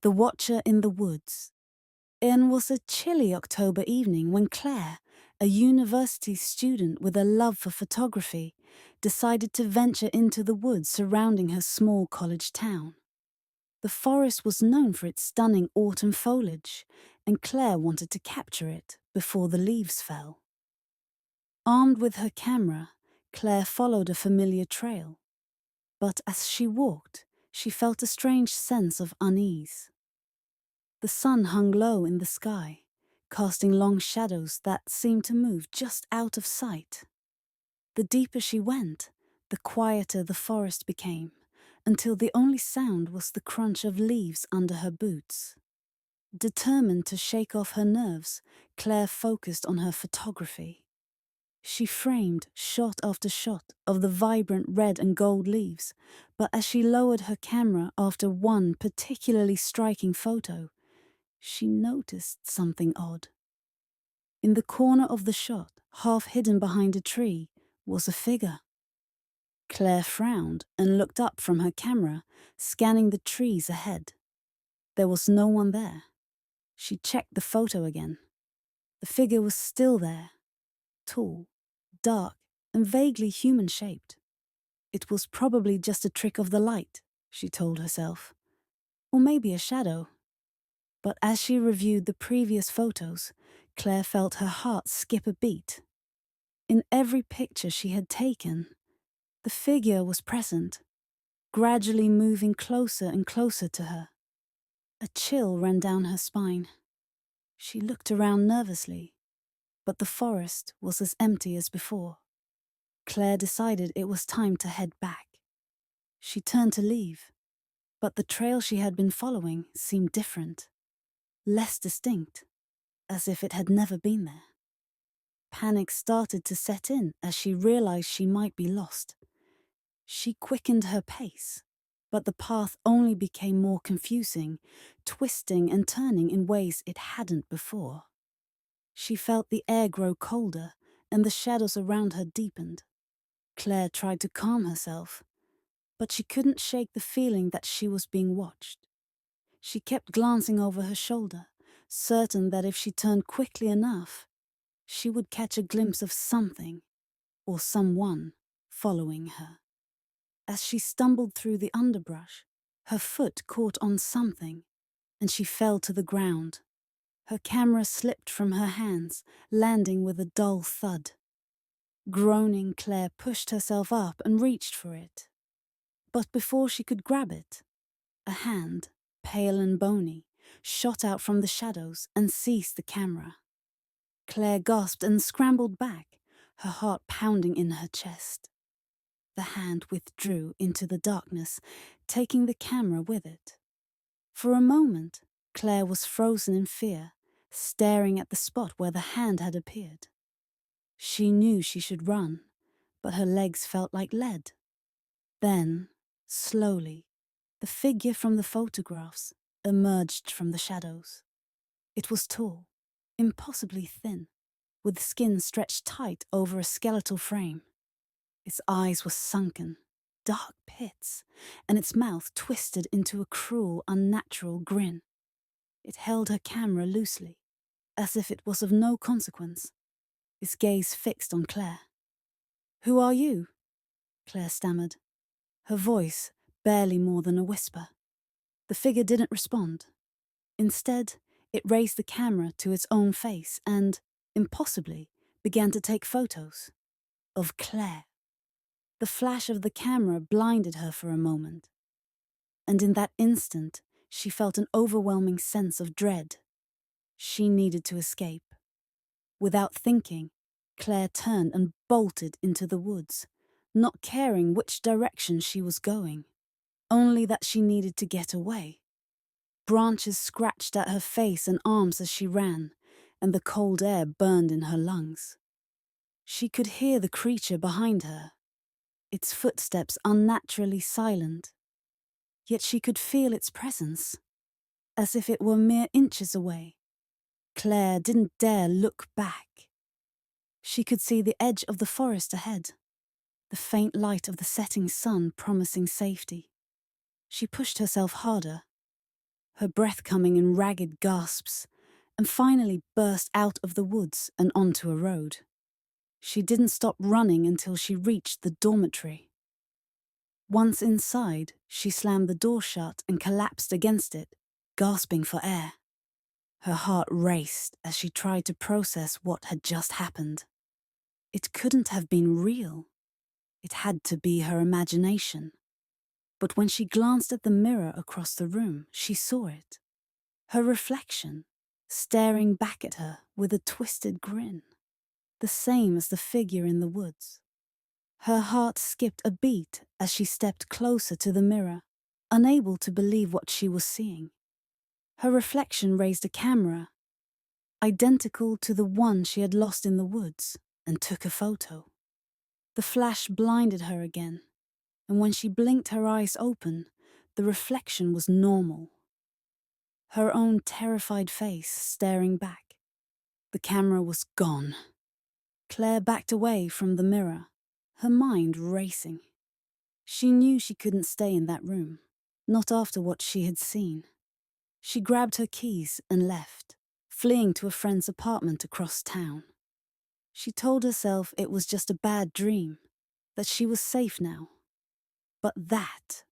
The Watcher in the Woods. It was a chilly October evening when Claire, a university student with a love for photography, decided to venture into the woods surrounding her small college town. The forest was known for its stunning autumn foliage, and Claire wanted to capture it before the leaves fell. Armed with her camera, Claire followed a familiar trail. But as she walked, she felt a strange sense of unease. The sun hung low in the sky, casting long shadows that seemed to move just out of sight. The deeper she went, the quieter the forest became, until the only sound was the crunch of leaves under her boots. Determined to shake off her nerves, Claire focused on her photography. She framed shot after shot of the vibrant red and gold leaves, but as she lowered her camera after one particularly striking photo, she noticed something odd. In the corner of the shot, half hidden behind a tree, was a figure. Claire frowned and looked up from her camera, scanning the trees ahead. There was no one there. She checked the photo again. The figure was still there, tall, dark, and vaguely human-shaped. It was probably just a trick of the light, she told herself. Or maybe a shadow. But as she reviewed the previous photos, Claire felt her heart skip a beat. In every picture she had taken, the figure was present, gradually moving closer and closer to her. A chill ran down her spine. She looked around nervously, but the forest was as empty as before. Claire decided it was time to head back. She turned to leave, but the trail she had been following seemed different, less distinct, as if it had never been there. Panic started to set in as she realized she might be lost. She quickened her pace, but the path only became more confusing, twisting and turning in ways it hadn't before. She felt the air grow colder and the shadows around her deepened. Claire tried to calm herself, but she couldn't shake the feeling that she was being watched. She kept glancing over her shoulder, certain that if she turned quickly enough, she would catch a glimpse of something or someone following her. As she stumbled through the underbrush, her foot caught on something, and she fell to the ground. Her camera slipped from her hands, landing with a dull thud. Groaning, Claire pushed herself up and reached for it. But before she could grab it, a hand, pale and bony, shot out from the shadows and seized the camera. Claire gasped and scrambled back, her heart pounding in her chest. The hand withdrew into the darkness, taking the camera with it. For a moment, Claire was frozen in fear, staring at the spot where the hand had appeared. She knew she should run, but her legs felt like lead. Then, slowly, the figure from the photographs emerged from the shadows. It was tall, impossibly thin, with skin stretched tight over a skeletal frame. Its eyes were sunken, dark pits, and its mouth twisted into a cruel, unnatural grin. It held her camera loosely, as if it was of no consequence, its gaze fixed on Claire. "Who are you?" Claire stammered, her voice barely more than a whisper. The figure didn't respond. Instead, it raised the camera to its own face and, impossibly, began to take photos of Claire. The flash of the camera blinded her for a moment, and in that instant, she felt an overwhelming sense of dread. She needed to escape. Without thinking, Claire turned and bolted into the woods, not caring which direction she was going, only that she needed to get away. Branches scratched at her face and arms as she ran, and the cold air burned in her lungs. She could hear the creature behind her, its footsteps unnaturally silent. Yet she could feel its presence, as if it were mere inches away. Claire didn't dare look back. She could see the edge of the forest ahead, the faint light of the setting sun promising safety. She pushed herself harder. her breath coming in ragged gasps, and finally burst out of the woods and onto a road. She didn't stop running until she reached the dormitory. Once inside, she slammed the door shut and collapsed against it, gasping for air. Her heart raced as she tried to process what had just happened. It couldn't have been real. It had to be her imagination. But when she glanced at the mirror across the room, she saw it. Her reflection, staring back at her with a twisted grin. The same as the figure in the woods. Her heart skipped a beat as she stepped closer to the mirror, unable to believe what she was seeing. Her reflection raised a camera, identical to the one she had lost in the woods, and took a photo. The flash blinded her again, and when she blinked her eyes open, the reflection was normal. Her own terrified face staring back. The camera was gone. Claire backed away from the mirror, her mind racing. She knew she couldn't stay in that room, not after what she had seen. She grabbed her keys and left, fleeing to a friend's apartment across town. She told herself it was just a bad dream, that she was safe now. But that